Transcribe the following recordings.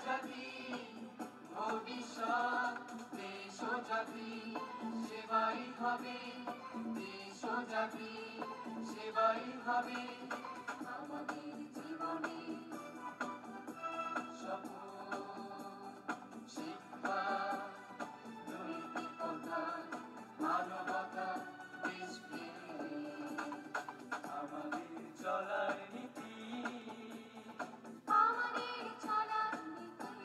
জাতি ভবিষ্যৎ দেশ ও জাতি সেবাই হবে, দেশ ও জাতি সেবাই হবে আমাদের জীবনে সফল। শিক্ষা, নৈতিকতা, মানবতা, দেশপ্রেম আমাদের চলার নীতি, আমাদের চলার নীতি।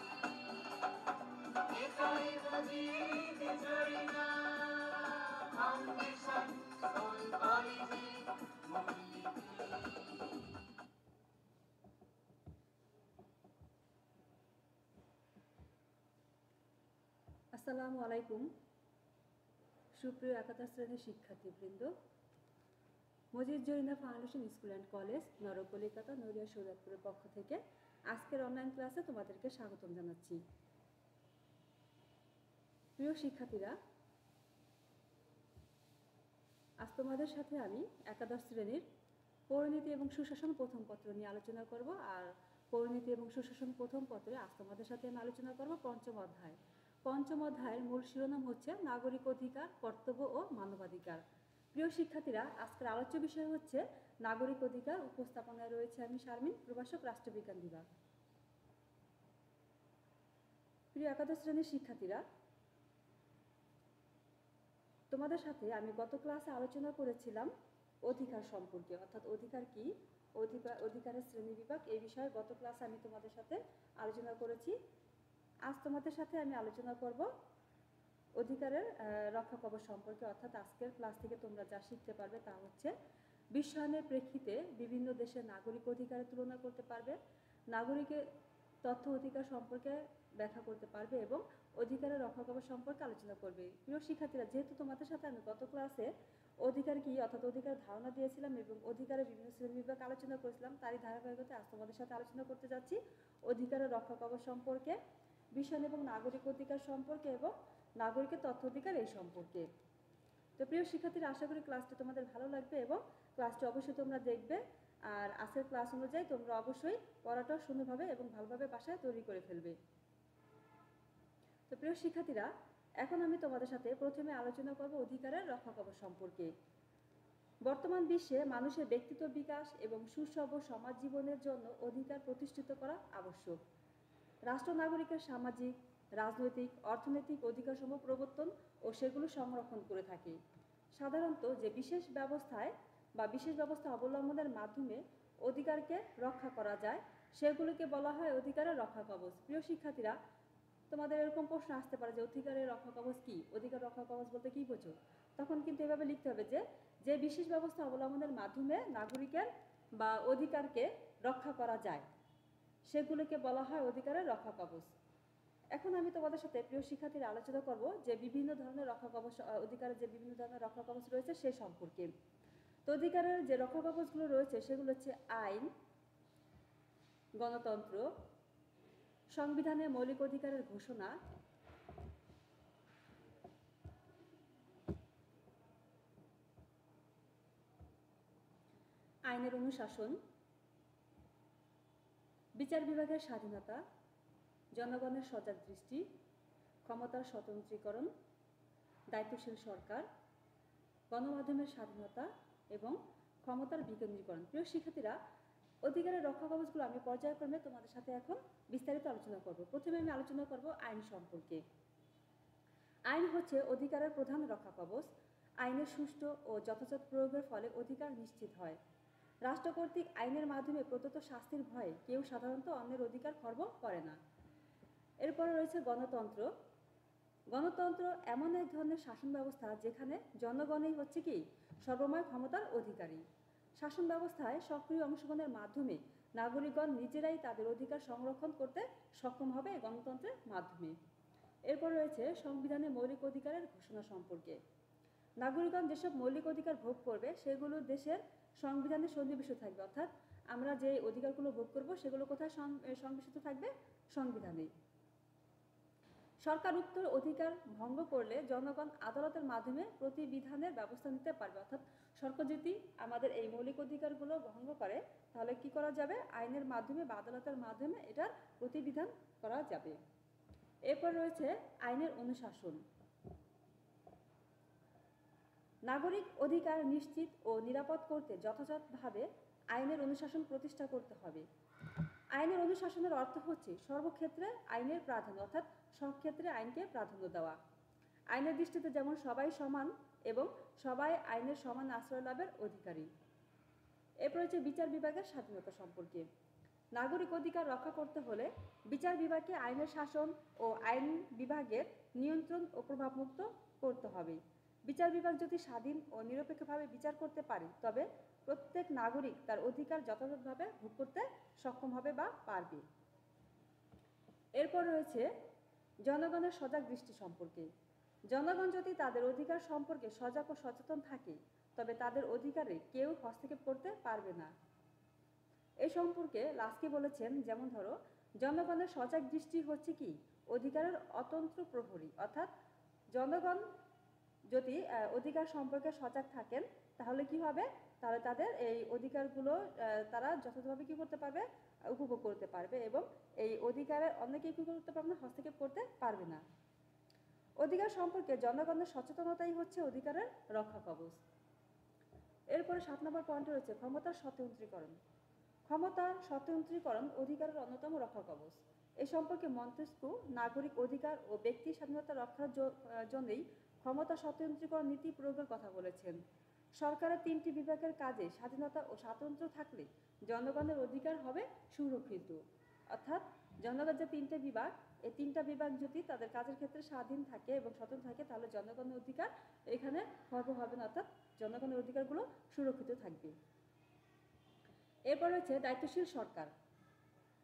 এটাই বুঝিতে চাই না ফাউন্ডেশন স্কুল কলেজে মূলনীতি। আসসালামু আলাইকুম সুপ্রিয় একাদশ শ্রেণীর শিক্ষার্থীবৃন্দ, Majid Zarina foundation school and college নরক কলিকাতা নড়িয়া সৈয়দপুরের পক্ষ থেকে আজকের অনলাইন ক্লাসে তোমাদেরকে স্বাগতম জানাচ্ছি। প্রিয় শিক্ষার্থীরা, আজ তোমাদের সাথে আমি একাদশ শ্রেণীর পরিণীতি এবং সুশাসন প্রথম পত্র নিয়ে আলোচনা করব। আর পরিণীতি এবং সুশাসন প্রথম পত্রে আজ তোমাদের সাথে আমি আলোচনা করব পঞ্চম অধ্যায়। পঞ্চম অধ্যায়ের মূল শিরোনাম হচ্ছে নাগরিক অধিকার, কর্তব্য ও মানবাধিকার। প্রিয় শিক্ষার্থীরা, আজকের আলোচ্য বিষয় হচ্ছে নাগরিক অধিকার। উপস্থাপনায় রয়েছে আমি শারমিন, প্রভাষক, রাষ্ট্রবিজ্ঞান বিভাগ। প্রিয় একাদশ শ্রেণীর শিক্ষার্থীরা, তোমাদের সাথে আমি গত ক্লাসে আলোচনা করেছিলাম অধিকার সম্পর্কে, অর্থাৎ অধিকার কি, অধিকারের শ্রেণী বিভাগ, এই বিষয়ে গত ক্লাসে আমি তোমাদের সাথে আলোচনা করেছি। আজ তোমাদের সাথে আমি আলোচনা করব অধিকারের রক্ষা কবচ সম্পর্কে, অর্থাৎ আজকের ক্লাস থেকে তোমরা যা শিখতে পারবে তা হচ্ছে বিশ্বায়নের প্রেক্ষিতে বিভিন্ন দেশের নাগরিক অধিকারের তুলনা করতে পারবে, নাগরিকের তথ্য অধিকার সম্পর্কে ব্যাখ্যা করতে পারবে এবং অধিকারের রক্ষা কবচ সম্পর্কে আলোচনা করবে। প্রিয় শিক্ষার্থীরা, যেহেতু তোমাদের সাথে আমি গত ক্লাসে অধিকার কি অর্থাৎ অধিকার ধারণা দিয়েছিলাম এবং অধিকারের বিভিন্ন শ্রেণী বিভাগ আলোচনা করেছিলাম, তারই ধারাবাহিকতায় আজ তোমাদের সাথে আলোচনা করতে যাচ্ছি অধিকারের রক্ষা কবচ সম্পর্কে, বিশ্বায়ন এবং নাগরিক অধিকার সম্পর্কে এবং নাগরিকের তথ্য অধিকার এই সম্পর্কে। তো প্রিয় শিক্ষার্থীরা, আশা করি ক্লাসটি তোমাদের ভালো লাগবে এবং ক্লাসটি অবশ্যই তোমরা দেখবে। আর আজকের ক্লাস অনুযায়ী তোমরা অবশ্যই পড়াটা সুন্দরভাবে এবং ভালোভাবে বাসায় তৈরি করে ফেলবে। তো প্রিয় শিক্ষার্থীরা, এখন আমি তোমাদের সাথে প্রথমে আলোচনা করব অধিকারের রক্ষা কবচ সম্পর্কে। বর্তমান বিশ্বে মানুষের ব্যক্তিত্ব বিকাশ এবং সুষম সমাজ জীবনের জন্য অধিকার প্রতিষ্ঠিত করা আবশ্যক। রাষ্ট্র নাগরিকের সামাজিক, রাজনৈতিক, অর্থনৈতিক অধিকারসমূহ প্রবর্তন ও সেগুলো সংরক্ষণ করে থাকে। সাধারণত যে বিশেষ ব্যবস্থা অবলম্বনের মাধ্যমে অধিকারকে রক্ষা করা যায় সেগুলোকে বলা হয় অধিকারের রক্ষা কবচ। প্রিয় শিক্ষার্থীরা, তোমাদের এরকম প্রশ্ন আসতে পারে যে অধিকারের রক্ষা কবচ কি, অধিকার রক্ষা কবচ বলতে কি বোঝো? তখন কিন্তু এভাবে লিখতে হবে যে বিশেষ ব্যবস্থা অবলম্বনের মাধ্যমে নাগরিকের বা অধিকারকে রক্ষা করা যায় সেগুলোকে বলা হয় অধিকারের রক্ষা কবচ। এখন আমি তোমাদের সাথে প্রিয় শিক্ষার্থীরা আলোচনা করব যে বিভিন্ন ধরনের রক্ষা কবচ, অধিকারের যে বিভিন্ন ধরনের রক্ষা কবচ রয়েছে সে সম্পর্কে। তো অধিকারের যে রক্ষা কবচগুলো রয়েছে সেগুলো হচ্ছে আইন, গণতন্ত্র, সংবিধানে মৌলিক অধিকারের ঘোষণা, আইনের অনুশাসন, বিচার বিভাগের স্বাধীনতা, জনগণের সজাগ দৃষ্টি, ক্ষমতার স্বতন্ত্রীকরণ, দায়িত্বশীল সরকার, গণমাধ্যমের স্বাধীনতা এবং ক্ষমতার বিকেন্দ্রীকরণ। প্রিয় শিক্ষার্থীরা, অধিকারের রক্ষা কবচগুলো আমি পর্যায়ক্রমে তোমাদের সাথে এখন বিস্তারিত আলোচনা করব। প্রথমে আমি আলোচনা করব আইন সম্পর্কে। আইন হচ্ছে অধিকারের প্রধান রক্ষা কবচ। আইনের সুষ্ঠু ও যথাযথ প্রয়োগের ফলে অধিকার নিশ্চিত হয়। রাষ্ট্র কর্তৃক আইনের মাধ্যমে প্রদত্ত শাস্তির ভয়ে কেউ সাধারণত অন্যের অধিকার খর্ব করে না। এরপরে রয়েছে গণতন্ত্র। গণতন্ত্র এমন এক ধরনের শাসন ব্যবস্থা যেখানে জনগণই হচ্ছে কি সর্বময় ক্ষমতার অধিকারী। শাসন ব্যবস্থায় সক্রিয় অংশগ্রহণের মাধ্যমে নাগরিকগণ নিজেরাই তাদের অধিকার সংরক্ষণ করতে সক্ষম হবে গণতন্ত্রের মাধ্যমে। এরপর রয়েছে সংবিধানে মৌলিক অধিকারের ঘোষণা সম্পর্কে। নাগরিকগণ যেসব মৌলিক অধিকার ভোগ করবে সেগুলো দেশের সংবিধানে সন্নিবেশিত থাকবে, অর্থাৎ আমরা যে অধিকারগুলো ভোগ করব সেগুলো কোথায় সংবেশিত থাকবে? সংবিধানে। সরকার উক্ত অধিকার ভঙ্গ করলে জনগণ আদালতের মাধ্যমে প্রতিবিধানের ব্যবস্থা নিতে পারবে। অর্থাৎ সরকার যদি আমাদের এই মৌলিক অধিকারগুলো ভঙ্গ করে তাহলে কি করা যাবে? আইনের মাধ্যমে বা আদালতের মাধ্যমে এটার প্রতিবিধান করা যাবে। এরপর রয়েছে আইনের অনুশাসন। নাগরিক অধিকার নিশ্চিত ও নিরাপদ করতে যথাযথভাবে আইনের অনুশাসন প্রতিষ্ঠা করতে হবে। আইনের অনুশাসনের অর্থ হচ্ছে সর্বক্ষেত্রে আইনের প্রাধান্য, অর্থাৎ সব ক্ষেত্রে আইনকে প্রাধান্য দেওয়া। আইনের দৃষ্টিতে যেমন সবাই সমান এবং সবাই আইনের সমান আশ্রয় লাভের অধিকারী। এরপর হচ্ছে বিচার বিভাগের স্বাধীনতা সম্পর্কে। নাগরিক অধিকার রক্ষা করতে হলে বিচার বিভাগকে আইনের শাসন ও আইন বিভাগের নিয়ন্ত্রণ ও প্রভাবমুক্ত করতে হবে। বিচার বিভাগ যদি স্বাধীন ও নিরপেক্ষভাবে বিচার করতে পারে তবে প্রত্যেক নাগরিক তার অধিকার যথাযথভাবে ভোগ করতে সক্ষম হবে বা পারবে। এরপর রয়েছে জনগণের সজাগ দৃষ্টি সম্পর্কে। জনগণ যদি তাদের অধিকার সম্পর্কে সজাগ ও সচেতন থাকে তবে তাদের অধিকারে কেউ হস্তক্ষেপ করতে পারবে না। এই সম্পর্কে লাস্কি বলেছেন, যেমন ধরো, জনগণের সজাগ দৃষ্টি হচ্ছে কি অধিকারের অতন্ত্র প্রহরী। অর্থাৎ জনগণ যদি অধিকার সম্পর্কে সজাগ থাকেন তাহলে কি হবে? তাহলে তাদের এই অধিকারগুলো তারা যথাযথভাবে কি করতে পারবে? উপভোগ করতে পারবে এবং এই অধিকারের অনেকেই কি করতে পারবে না? হস্তক্ষেপ করতে পারবে না। অধিকার সম্পর্কে জনগণের সচেতনতাই হচ্ছে অধিকারের রক্ষা কবচ। এরপরে 7 নম্বর পয়েন্টে রয়েছে ক্ষমতার স্বতন্ত্রীকরণ। ক্ষমতার স্বতন্ত্রীকরণ অধিকারের অন্যতম রক্ষা কবচ। এ সম্পর্কে মন্তেস্কু নাগরিক অধিকার ও ব্যক্তি স্বাধীনতা রক্ষার জন্যই ক্ষমতা স্বতন্ত্রীকরণ নীতি প্রয়োগের কথা বলেছেন। সরকারের 3টি বিভাগের কাজে স্বাধীনতা ও স্বাতন্ত্র্য থাকলে জনগণের অধিকার হবে সুরক্ষিত। অর্থাৎ জনগণের যে 3টে বিভাগ, এই 3টা বিভাগ যদি তাদের কাজের ক্ষেত্রে স্বাধীন থাকে এবং স্বতন্ত্র থাকে তাহলে জনগণের অধিকার এখানে খর্ব হবে না, অর্থাৎ জনগণের অধিকারগুলো সুরক্ষিত থাকবে। এরপর হচ্ছে দায়িত্বশীল সরকার।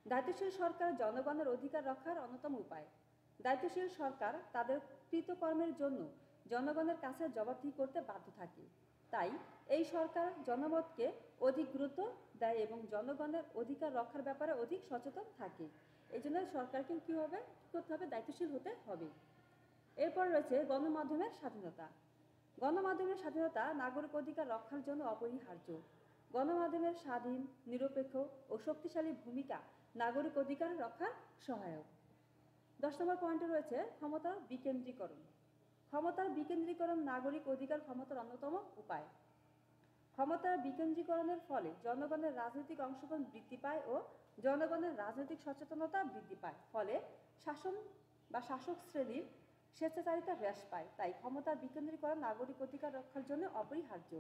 দায়িত্বশীল সরকার জনগণের অধিকার রক্ষার অন্যতম উপায়। দায়িত্বশীল সরকার তাদের কৃতকর্মের জন্য জনগণের কাছে জবাবদিহি করতে বাধ্য থাকে। তাই এই সরকার জনমতকে অধিক গুরুত্ব দেয় এবং জনগণের অধিকার রক্ষার ব্যাপারে অধিক সচেতন থাকে। এই জন্য সরকারকে কী করতে হবে? দায়িত্বশীল হতে হবে। এরপর রয়েছে গণমাধ্যমের স্বাধীনতা। গণমাধ্যমের স্বাধীনতা নাগরিক অধিকার রক্ষার জন্য অপরিহার্য। গণমাধ্যমের স্বাধীন, নিরপেক্ষ ও শক্তিশালী ভূমিকা নাগরিক অধিকার রক্ষার সহায়ক। 10 নম্বর পয়েন্টে রয়েছে ক্ষমতার বিকেন্দ্রীকরণ। ক্ষমতার বিকেন্দ্রীকরণ নাগরিক অধিকার ক্ষমতার অন্যতম উপায়। ক্ষমতার বিকেন্দ্রীকরণের ফলে জনগণের রাজনৈতিক অংশগ্রহণ বৃদ্ধি পায় ও জনগণের রাজনৈতিক সচেতনতা বৃদ্ধি পায়। ফলে শাসন বা শাসক শ্রেণীর স্বেচ্ছাচারিতা হ্রাস পায়। তাই ক্ষমতার বিকেন্দ্রীকরণ নাগরিক অধিকার রক্ষার জন্য অপরিহার্য।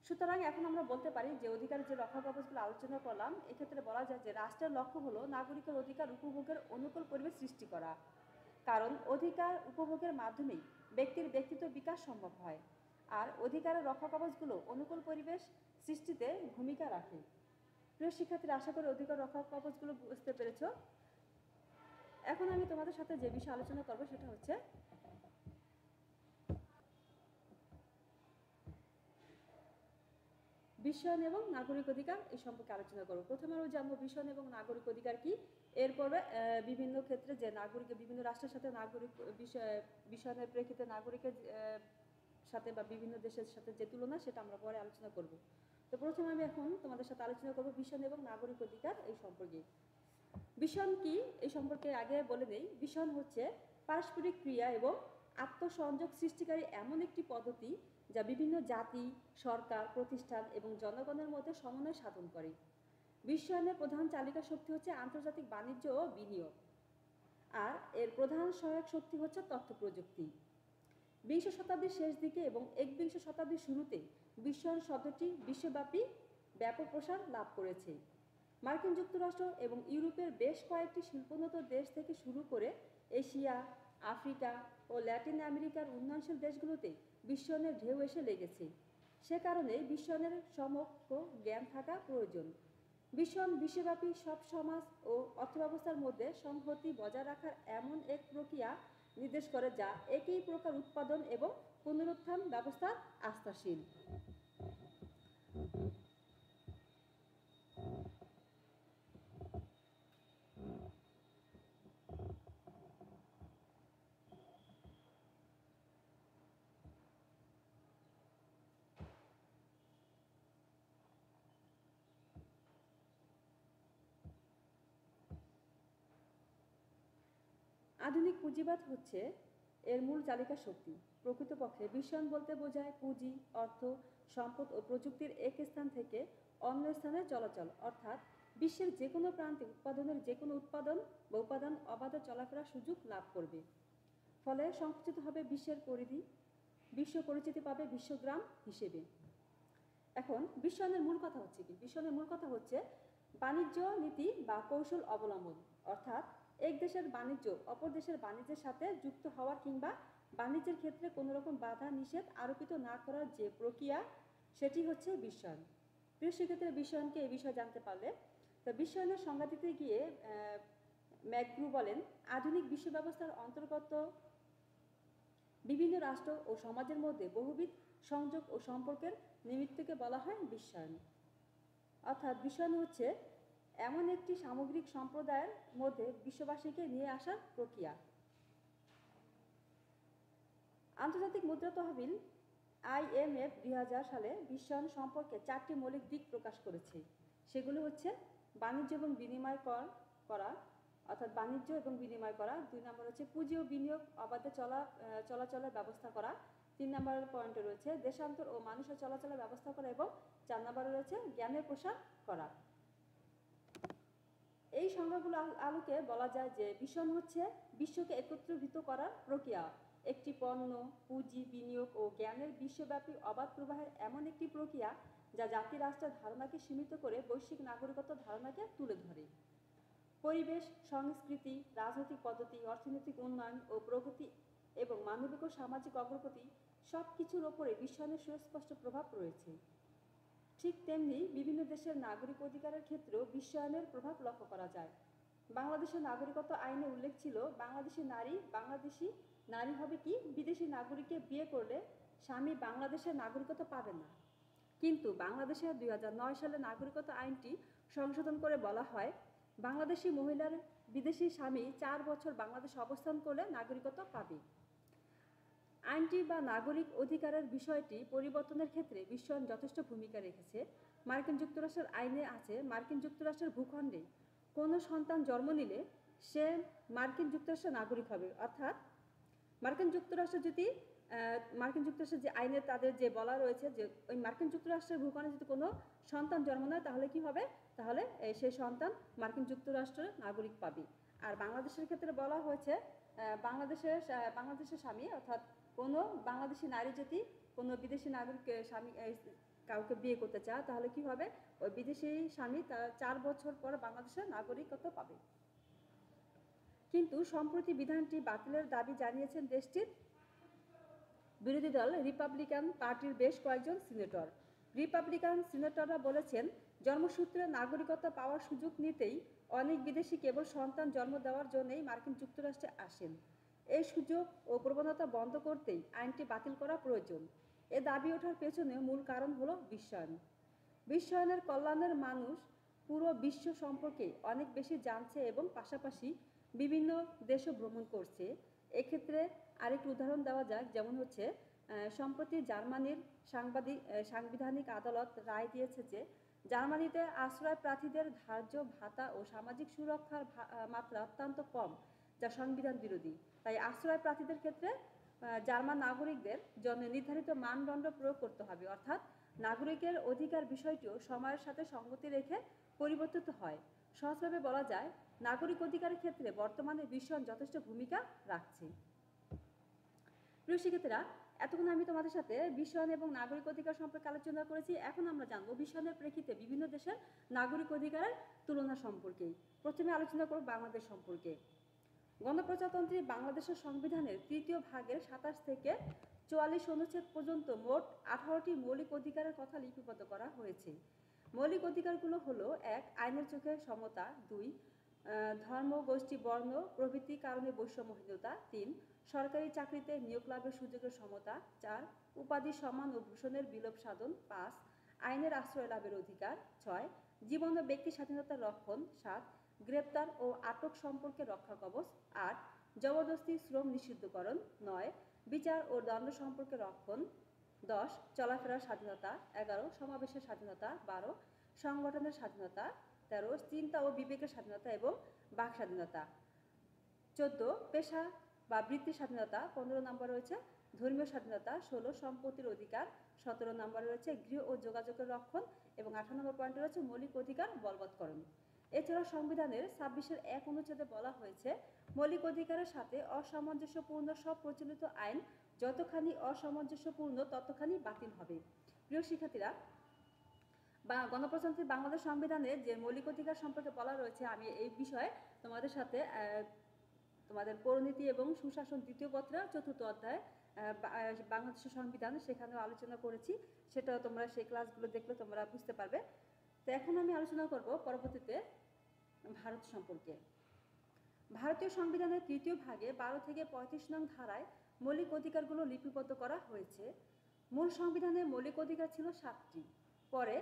সুতরাং এখন আমরা বলতে পারি যে অধিকারের যে রক্ষা কবচগুলো আলোচনা করলাম, এক্ষেত্রে বলা যায় যে রাষ্ট্রের লক্ষ্য হলো নাগরিকের অধিকার উপভোগের অনুকূল পরিবেশ সৃষ্টি করা। কারণ অধিকার উপভোগের মাধ্যমেই ব্যক্তির ব্যক্তিত্ব বিকাশ সম্ভব হয়। আর অধিকারের রক্ষা কবচগুলো অনুকূল পরিবেশ সৃষ্টিতে ভূমিকা রাখে। প্রিয় শিক্ষার্থীরা, আশা করি অধিকার রক্ষা কবচগুলো বুঝতে পেরেছ। এখন আমি তোমাদের সাথে যে বিষয়ে আলোচনা করব সেটা হচ্ছে বিশ্বায়ন এবং নাগরিক অধিকার এই সম্পর্কে আলোচনা করব। প্রথমে আমরা জানবো বিশ্বায়ন এবং নাগরিক অধিকার কি। এরপরে বিভিন্ন ক্ষেত্রে যে নাগরিকের বিভিন্ন রাষ্ট্রের সাথে নাগরিক বিশ্বায়নের প্রেক্ষিতে নাগরিকের সাথে বা বিভিন্ন দেশের সাথে যে তুলনা সেটা আমরা পরে আলোচনা করব। তো প্রথমে আমি এখন তোমাদের সাথে আলোচনা করব বিশ্বায়ন এবং নাগরিক অধিকার এই সম্পর্কে। বিশ্বায়ন কি এই সম্পর্কে আগে বলে নেই। বিশ্বায়ন হচ্ছে পারস্পরিক ক্রিয়া এবং আত্মসংযোগ সৃষ্টিকারী এমন একটি পদ্ধতি যা বিভিন্ন জাতি, সরকার, প্রতিষ্ঠান এবং জনগণের মধ্যে সমন্বয় সাধন করে। বিশ্বায়নের প্রধান চালিকা শক্তি হচ্ছে আন্তর্জাতিক বাণিজ্য ও বিনিয়োগ, আর এর প্রধান সহায়ক শক্তি হচ্ছে তথ্য প্রযুক্তি। 20 শতাব্দীর শেষ দিকে এবং 21 শতাব্দীর শুরুতে বিশ্বায়ন শব্দটি বিশ্বব্যাপী ব্যাপক প্রসার লাভ করেছে। মার্কিন যুক্তরাষ্ট্র এবং ইউরোপের বেশ কয়েকটি শিল্পোন্নত দেশ থেকে শুরু করে এশিয়া, আফ্রিকা ও ল্যাটিন আমেরিকার উন্নয়নশীল দেশগুলোতে বিশ্বায়নের ঢেউ এসে লেগেছে। সে কারণে বিশ্বায়নের সম্যক জ্ঞান থাকা প্রয়োজন। বিশ্বায়ন বিশ্বব্যাপী সব সমাজ ও অর্থব্যবস্থার মধ্যে সংহতি বজায় রাখার এমন এক প্রক্রিয়া নির্দেশ করে যা একই প্রকার উৎপাদন এবং পুনরুত্থান ব্যবস্থার আস্থাশীল। আধুনিক পুঁজিবাদ হচ্ছে এর মূল চালিকা শক্তি। প্রকৃতপক্ষে বিশ্বায়ন বলতে বোঝায় পুঁজি, অর্থ, সম্পদ ও প্রযুক্তির এক স্থান থেকে অন্য স্থানে চলাচল, অর্থাৎ বিশ্বের যে কোনো প্রান্তে উৎপাদনের যে কোনো উৎপাদন বা উপাদান অবাধে চলাফেরার সুযোগ লাভ করবে। ফলে সংকুচিত হবে বিশ্বের পরিধি, বিশ্ব পরিচিতি পাবে বিশ্বগ্রাম হিসেবে। এখন বিশ্বায়নের মূল কথা হচ্ছে কি? বিশ্বায়নের মূল কথা হচ্ছে বাণিজ্য নীতি বা কৌশল অবলম্বন, অর্থাৎ এক দেশের বাণিজ্য অপর দেশের বাণিজ্যের সাথে যুক্ত হওয়ার কিংবা বাণিজ্যের ক্ষেত্রে কোনো রকম বাধা নিষেধ আরোপিত না করার যে প্রক্রিয়া, সেটি হচ্ছে বিশ্বায়ন। প্রিয় শিক্ষার্থীরা, বিশ্বায়নকে এই বিষয়ে জানতে পারলে, তো বিশ্বায়নের সংজ্ঞা দিতে গিয়ে ম্যাকগ্রু বলেন, আধুনিক বিশ্ব ব্যবস্থার অন্তর্গত বিভিন্ন রাষ্ট্র ও সমাজের মধ্যে বহুবিধ সংযোগ ও সম্পর্কের নিমিত্তকে বলা হয় বিশ্বায়ন। অর্থাৎ বিশ্বায়ন হচ্ছে এমন একটি সামগ্রিক সম্প্রদায়ের মধ্যে বিশ্ববাসীকে নিয়ে আসার প্রক্রিয়া। আন্তর্জাতিক মুদ্রা তহবিল IMF 2000 সালে বিশ্বায়ন সম্পর্কে 4টি মৌলিক দিক প্রকাশ করেছে। সেগুলো হচ্ছে বাণিজ্য এবং বিনিময় করা, অর্থাৎ বাণিজ্য এবং বিনিময় করা। 2 নম্বর হচ্ছে পুঁজি ও বিনিয়োগ অবাধে চলাচলের ব্যবস্থা করা। 3 নম্বরের পয়েন্টে রয়েছে দেশান্তর ও মানুষের চলাচলের ব্যবস্থা করা, এবং 4 নম্বরে রয়েছে জ্ঞানের প্রসার করা। এই সংজ্ঞাগুলো আলোকে বলা যায় যে বিশ্বায়ন হচ্ছে বিশ্বকে একত্রীভূত করার প্রক্রিয়া, একটি পণ্য, পুঁজি, বিনিয়োগ ও জ্ঞানের বিশ্বব্যাপী অবাধ প্রবাহের এমন একটি প্রক্রিয়া যা জাতি রাষ্ট্রের ধারণাকে সীমিত করে বৈশ্বিক নাগরিকত্ব ধারণাকে তুলে ধরে। পরিবেশ, সংস্কৃতি, রাজনৈতিক পদ্ধতি, অর্থনৈতিক উন্নয়ন ও প্রগতি এবং মানবিক ও সামাজিক অগ্রগতি সব কিছুর ওপরে বিশ্বায়নের সুস্পষ্ট প্রভাব রয়েছে। ঠিক তেমনি বিভিন্ন দেশের নাগরিক অধিকারের ক্ষেত্রেও বিশ্বায়নের প্রভাব লক্ষ্য করা যায়। বাংলাদেশের নাগরিকত্ব আইনে উল্লেখ ছিল, বাংলাদেশি নারী হবে কি বিদেশি নাগরিককে বিয়ে করলে স্বামী বাংলাদেশের নাগরিকত্ব পাবে না। কিন্তু বাংলাদেশের 2009 সালে নাগরিকত্ব আইনটি সংশোধন করে বলা হয়, বাংলাদেশি মহিলার বিদেশি স্বামী 4 বছর বাংলাদেশে অবস্থান করলে নাগরিকত্ব পাবে। আইনটি বা নাগরিক অধিকারের বিষয়টি পরিবর্তনের ক্ষেত্রে বিশ্বায়ন যথেষ্ট ভূমিকা রেখেছে। মার্কিন যুক্তরাষ্ট্রের আইনে আছে, মার্কিন যুক্তরাষ্ট্রের ভূখণ্ডে কোনো সন্তান জন্ম নিলে সে মার্কিন যুক্তরাষ্ট্রের নাগরিক হবে। অর্থাৎ মার্কিন যুক্তরাষ্ট্রের যে আইনে তাদের যে বলা রয়েছে যে ওই মার্কিন যুক্তরাষ্ট্রের ভূখণ্ডে যদি কোনো সন্তান জন্ম নেয় তাহলে কি হবে? তাহলে সেই সন্তান মার্কিন যুক্তরাষ্ট্রের নাগরিক পাবে। আর বাংলাদেশের ক্ষেত্রে বলা হয়েছে, বাংলাদেশের স্বামী, অর্থাৎ কোনো বাংলাদেশি নারী যদি কোনো বিদেশি নাগরিক স্বামী কাউকে বিয়ে করতে চায় তাহলে কি হবে? ওই বিদেশি স্বামী তার 4 বছর পর বাংলাদেশের নাগরিকত্ব পাবে। কিন্তু সম্প্রতি বিধানটি বাতিলের দাবি জানিয়েছেন দেশটির বিরোধী দল রিপাবলিকান পার্টির বেশ কয়েকজন সিনেটর। রিপাবলিকান সিনেটররা বলেছেন, জন্মসূত্রে নাগরিকত্ব পাওয়ার সুযোগ নিতেই অনেক বিদেশি কেবল সন্তান জন্ম দেওয়ার জন্যই মার্কিন যুক্তরাষ্ট্রে আসেন। এই সুযোগ ও প্রবণতা বন্ধ করতেই আইনটি বাতিল করা প্রয়োজন। এ দাবি ওঠার পেছনে মূল কারণ হলো বিশ্বায়ন। বিশ্বায়নের কল্যাণের মানুষ পুরো বিশ্ব সম্পর্কে অনেক বেশি জানছে এবং পাশাপাশি বিভিন্ন দেশও ভ্রমণ করছে। এক্ষেত্রে আরেকটি উদাহরণ দেওয়া যাক, যেমন হচ্ছে সম্প্রতি জার্মানির সাংবিধানিক আদালত রায় দিয়েছে যে জার্মানিতে আশ্রয় প্রার্থীদের ধার্য ভাতা ও সামাজিক সুরক্ষার মাত্রা অত্যন্ত কম, যা সংবিধান বিরোধী। তাই আশ্রয় প্রার্থীদের ক্ষেত্রে জার্মান নাগরিকদের জন্য নির্ধারিত মানদণ্ড প্রয়োগ করতে হবে, অর্থাৎ নাগরিকের অধিকার বিষয়টিও সময়ের সাথে সঙ্গতি রেখে পরিবর্তিত হয়। সহজভাবে বলা যায়, নাগরিক অধিকারের ক্ষেত্রে বর্তমানে বিশ্বায়ন যথেষ্ট ভূমিকা রাখছে। প্রিয় শিক্ষার্থীরা, এতক্ষণ আমি তোমাদের সাথে বিশ্বায়ন এবং নাগরিক অধিকার সম্পর্কে আলোচনা করেছি। এখন আমরা জানবো বিশ্বায়নের প্রেক্ষিতে বিভিন্ন দেশের নাগরিক অধিকারের তুলনা সম্পর্কে। প্রথমে আলোচনা করব বাংলাদেশ সম্পর্কে। গণপ্রজাতন্ত্রী বাংলাদেশের সংবিধানের 3য় ভাগের 27 থেকে 44 অনুচ্ছেদ পর্যন্ত মোট 18টি মৌলিক অধিকারের কথা লিপিবদ্ধ করা হয়েছে। মৌলিক অধিকারগুলো হলো: 1. আইনের চোখে সমতা। 2. ধর্ম, গোষ্ঠী, বর্ণ প্রভৃতি কারণে বৈষম্যহীনতা। 3. সরকারি চাকরিতে নিয়োগ লাভের সুযোগের সমতা। 4. উপাধি, সম্মান ও ভূষণের বিলোপ সাধন। 5. আইনের আশ্রয় লাভের অধিকার। 6. জীবন ও ব্যক্তি স্বাধীনতার রক্ষণ। 7. গ্রেপ্তার ও আটক সম্পর্কে রক্ষা কবচ। 8. জবরদস্তি শ্রম নিষিদ্ধকরণ। 9. বিচার ও দণ্ড সম্পর্কে রক্ষণ। 10. চলাফেরার স্বাধীনতা। 11. সমাবেশের স্বাধীনতা। 12. সংগঠনের স্বাধীনতা। 13. চিন্তা ও বিবেকের স্বাধীনতা এবং বাক স্বাধীনতা। 14 পেশা বা বৃত্তি স্বাধীনতা, 15 নম্বর রয়েছে ধর্মীয় স্বাধীনতা, 16 সম্পত্তির অধিকার, 17 নম্বর রয়েছে গৃহ ও যোগাযোগের রক্ষণ এবং 18 নম্বর পয়েন্টে রয়েছে মৌলিক অধিকার বলবৎকরণ। এছাড়া সংবিধানের 26-1 অনুচ্ছেদে বলা হয়েছে মৌলিক অধিকারের সাথে অসামঞ্জস্যপূর্ণ সব প্রচলিত আইন যতখানি অসামঞ্জস্যপূর্ণ ততখানি বাতিল হবে। প্রিয় শিক্ষার্থীরা, গণপ্রজাতন্ত্রী বাংলাদেশ সংবিধানে যে মৌলিক অধিকার সম্পর্কে বলা রয়েছে, আমি এই বিষয়ে তোমাদের সাথে তোমাদের পৌরনীতি এবং সুশাসন 2য় পত্রের 4th অধ্যায় বাংলাদেশের সংবিধান সেখানেও আলোচনা করেছি, সেটাও তোমরা সেই ক্লাসগুলো দেখলে তোমরা বুঝতে পারবে। তো এখন আমি আলোচনা করব পরবর্তীতে ভারত সম্পর্কে। ভারতীয় সংবিধানের 3য় ভাগে 12 থেকে 35 নং ধারায় মৌলিক অধিকারগুলো লিপিবদ্ধ করা হয়েছে। মূল সংবিধানে মৌলিক অধিকার ছিল 7টি। পরে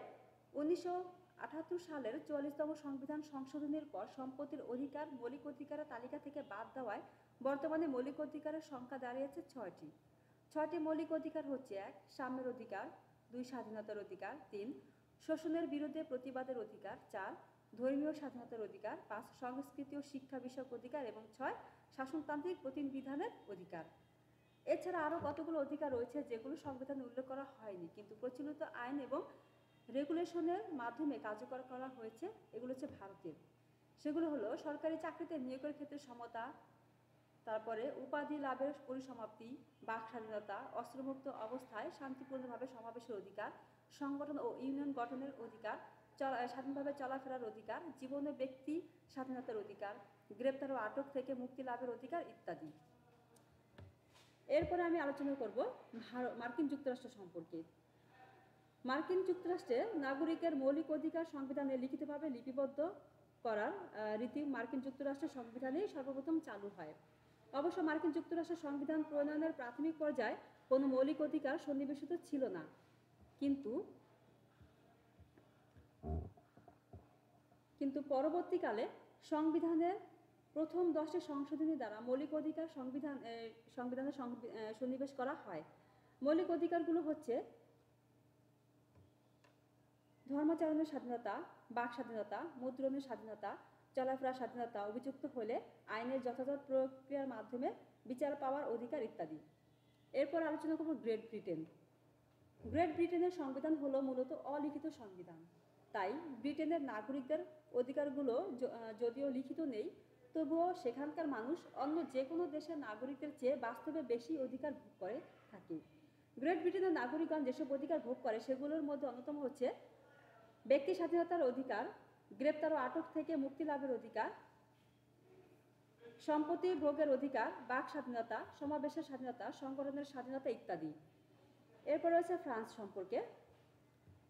1978 সালের 44তম সংবিধান সংশোধনের পর সম্পত্তির অধিকার মৌলিক অধিকারের তালিকা থেকে বাদ দেওয়ায় বর্তমানে মৌলিক অধিকারের সংখ্যা দাঁড়িয়েছে 6টি। 6টি মৌলিক অধিকার হচ্ছে: 1 সাম্যের অধিকার, 2 স্বাধীনতার অধিকার, 3 শোষণের বিরুদ্ধে প্রতিবাদের অধিকার, 4 ধর্মীয় স্বাধীনতার অধিকার, 5 সংস্কৃতি ও শিক্ষা বিষয়ক অধিকার এবং 6 শাসনতান্ত্রিক প্রতিবিধানের অধিকার। এছাড়া আরও কতগুলো অধিকার রয়েছে যেগুলো সংবিধানে উল্লেখ করা হয়নি কিন্তু প্রচলিত আইন এবং রেগুলেশনের মাধ্যমে কার্যকর করা হয়েছে। এগুলো হচ্ছে ভারতের। সেগুলো হলো সরকারি চাকরিতে নিয়োগের ক্ষেত্রে সমতা, তারপরে উপাধি লাভের পরিসমাপ্তি, বাক স্বাধীনতা, অস্ত্রমুক্ত অবস্থায় শান্তিপূর্ণভাবে সমাবেশের অধিকার, সংগঠন ও ইউনিয়ন গঠনের অধিকার, স্বাধীনভাবে চলাফেরার অধিকার, জীবন ও ব্যক্তি স্বাধীনতার অধিকার, গ্রেপ্তার ও আটক থেকে মুক্তি লাভের অধিকার ইত্যাদি। এরপরে আমি আলোচনা করব মার্কিন যুক্তরাষ্ট্র সম্পর্কে। মার্কিন যুক্তরাষ্ট্রের নাগরিকের মৌলিক অধিকার সংবিধানে লিখিতভাবে লিপিবদ্ধ করার রীতি মার্কিন যুক্তরাষ্ট্রের সংবিধানেই সর্বপ্রথম চালু হয়। অবশ্য মার্কিন যুক্তরাষ্ট্রের সংবিধান প্রণয়নের প্রাথমিক পর্যায়ে কোনো মৌলিক অধিকার সন্নিবেশিত ছিল না, কিন্তু পরবর্তীকালে সংবিধানের প্রথম 10টি সংশোধনী দ্বারা মৌলিক অধিকার সংবিধানে সন্নিবেশ করা হয়। মৌলিক অধিকারগুলো হচ্ছে: ধর্মাচরণের স্বাধীনতা, বাক স্বাধীনতা, মুদ্রণের স্বাধীনতা, চলাফেরার স্বাধীনতা, অভিযুক্ত হলে আইনের যথাযথ প্রক্রিয়ার মাধ্যমে বিচার পাওয়ার অধিকার ইত্যাদি। এরপর আলোচনা করব গ্রেট ব্রিটেন। গ্রেট ব্রিটেনের সংবিধান হলো মূলত অলিখিত সংবিধান। তাই ব্রিটেনের নাগরিকদের অধিকারগুলো যদিও লিখিত নেই, তবুও সেখানকার মানুষ অন্য যে কোনো দেশের নাগরিকদের চেয়ে বাস্তবে বেশি অধিকার ভোগ করে থাকে। গ্রেট ব্রিটেনের নাগরিকগণ যেসব অধিকার ভোগ করে সেগুলোর মধ্যে অন্যতম হচ্ছে ব্যক্তি স্বাধীনতার অধিকার, গ্রেপ্তার ও আটক থেকে মুক্তি লাভের অধিকার, সম্পত্তি ভোগের অধিকার, বাক স্বাধীনতা, সমাবেশের স্বাধীনতা, সংগঠনের স্বাধীনতা ইত্যাদি। এরপর রয়েছে ফ্রান্স সম্পর্কে।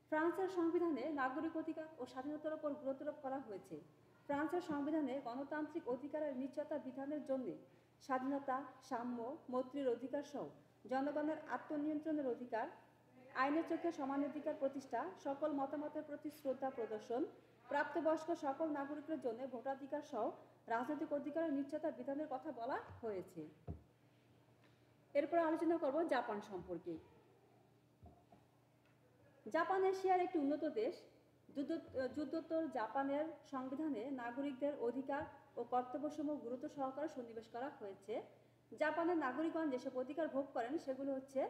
ফ্রান্সের সংবিধানে নাগরিক অধিকার ও স্বাধীনতার উপর গুরুত্বারোপ করা হয়েছে। ফ্রান্সের সংবিধানে গণতান্ত্রিক অধিকারের নিশ্চয়তা বিধানের জন্য স্বাধীনতা, সাম্য, মৈত্রীর অধিকার সহ জনগণের আত্মনিয়ন্ত্রণের অধিকার, আইনের চোখে সমান অধিকার প্রতিষ্ঠা, সকল মতামতের প্রতি শ্রদ্ধা প্রদর্শন, প্রাপ্তবয়স্ক সকল নাগরিকের জন্য ভোটাধিকার সহ রাজনৈতিক অধিকারের নিশ্চয়তা বিধানের কথা বলা হয়েছে। এরপর আলোচনা করব জাপান সম্পর্কে। জাপান এশিয়ার একটি উন্নত দেশ। যুদ্ধোত্তর জাপানের সংবিধানে নাগরিকদের অধিকার ও কর্তব্যসমূহ গুরুত্ব সহকারে সন্নিবেশ করা হয়েছে। জাপানের নাগরিকগণ যেসব অধিকার ভোগ করেন সেগুলো হচ্ছে: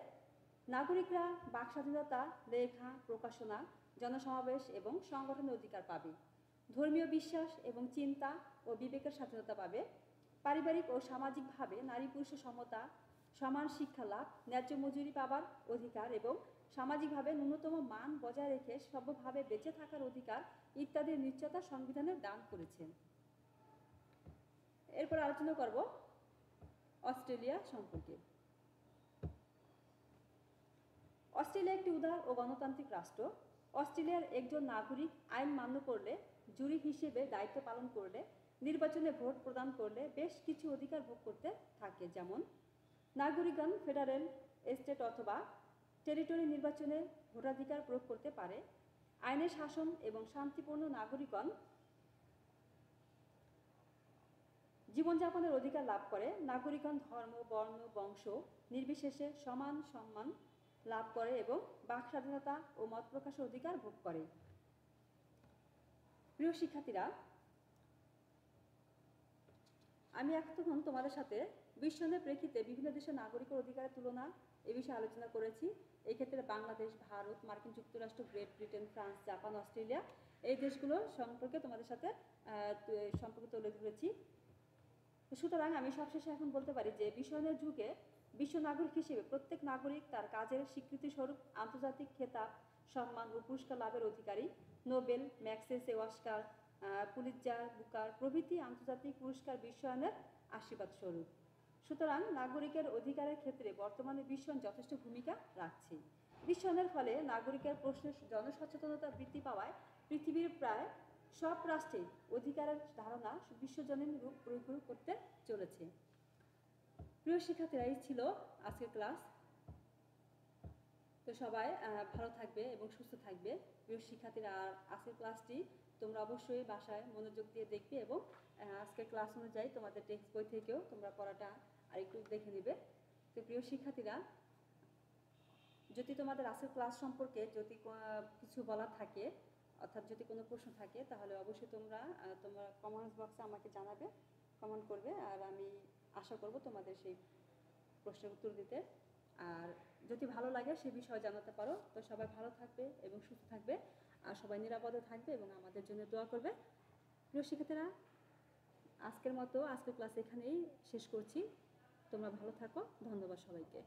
নাগরিকরা বাক স্বাধীনতা, লেখা, প্রকাশনা, জনসমাবেশ এবং সংগঠনের অধিকার পাবে। ধর্মীয় বিশ্বাস এবং চিন্তা ও বিবেকের স্বাধীনতা পাবে। পারিবারিক ও সামাজিকভাবে নারী পুরুষের সমতা, সমান শিক্ষা লাভ, ন্যায্য মজুরি পাবার অধিকার এবং সামাজিকভাবে ন্যূনতম মান বজায় রেখে সভ্যভাবে বেঁচে থাকার অধিকার ইত্যাদির নিশ্চয়তা সংবিধানে দান করেছে। এরপর আলোচনা করব অস্ট্রেলিয়া সম্পর্কে। অস্ট্রেলিয়া একটি উদার ও গণতান্ত্রিক রাষ্ট্র। অস্ট্রেলিয়ার একজন নাগরিক আইন মান্য করলে, জুরি হিসেবে দায়িত্ব পালন করলে, নির্বাচনে ভোট প্রদান করলে বেশ কিছু অধিকার ভোগ করতে থাকে। যেমন নাগরিকগণ ফেডারেল, স্টেট অথবা টেরিটরি নির্বাচনে ভোটাধিকার প্রয়োগ করতে পারে। আইনের শাসন এবং শান্তিপূর্ণ নাগরিকগণ জীবনযাপনের অধিকার লাভ করে। নাগরিকগণ ধর্ম, বর্ণ, বংশ নির্বিশেষে সমান সম্মান লাভ করে এবং বাক স্বাধীনতা ও মত প্রকাশের অধিকার ভোগ করে। প্রিয় শিক্ষার্থীরা, আমি এখন তোমাদের সাথে বিশ্বায়নের প্রেক্ষিতে বিভিন্ন দেশের নাগরিকের অধিকারের তুলনা এ বিষয়ে আলোচনা করেছি। এই ক্ষেত্রে বাংলাদেশ, ভারত, মার্কিন যুক্তরাষ্ট্র, great Britain, France, Japan, Australia এই দেশগুলো সম্পর্কে তোমাদের সাথে সম্পর্ক তুলে ধরেছি। সুতরাং আমি সবশেষে এখন বলতে পারি যে বিশ্বায়নের যুগে বিশ্ব নাগরিক হিসেবে প্রত্যেক নাগরিক তার কাজের স্বীকৃতিস্বরূপ আন্তর্জাতিক খেতাব, সম্মান ও পুরস্কার লাভের অধিকারী। Nobel, Magsaysay, Oscar, Pulitzer, Booker প্রভৃতি আন্তর্জাতিক পুরস্কার বিশ্বায়নের আশীর্বাদ স্বরূপ। সুতরাং নাগরিকের অধিকারের ক্ষেত্রে বর্তমানে বিশ্বায়ন যথেষ্ট ভূমিকা রাখছে। বিশ্বায়নের ফলে নাগরিকের প্রশ্নে জনসচেতনতা বৃদ্ধি পাওয়ায় পৃথিবীর প্রায় সব রাষ্ট্রে অধিকারের ধারণা বিশ্বজনীন রূপ প্রয়োগ করতে চলেছে। প্রিয় শিক্ষার্থীরা, এই ছিল আজকের ক্লাস। তো সবাই ভালো থাকবে এবং সুস্থ থাকবে। প্রিয় শিক্ষার্থীরা, আর আজকের ক্লাসটি তোমরা অবশ্যই বাসায় মনোযোগ দিয়ে দেখবে এবং আজকের ক্লাস অনুযায়ী তোমাদের টেক্সট বই থেকেও তোমরা পড়াটা আরেকটু দেখে নেবে। তো প্রিয় শিক্ষার্থীরা, যদি তোমাদের আজকের ক্লাস সম্পর্কে যদি কিছু বলার থাকে, অর্থাৎ যদি কোনো প্রশ্ন থাকে, তাহলে অবশ্যই তোমরা কমেন্টস বক্সে আমাকে জানাবে, কমেন্ট করবে, আর আমি আশা করব তোমাদের সেই প্রশ্নের উত্তর দিতে। আর যদি ভালো লাগে সে বিষয়ে জানাতে পারো। তো সবাই ভালো থাকবে এবং সুস্থ থাকবে, আর সবাই নিরাপদে থাকবে এবং আমাদের জন্য দোয়া করবে। প্রিয় শিক্ষার্থীরা, আজকের ক্লাস এখানেই শেষ করছি। তোমরা ভালো থাকো। ধন্যবাদ সবাইকে।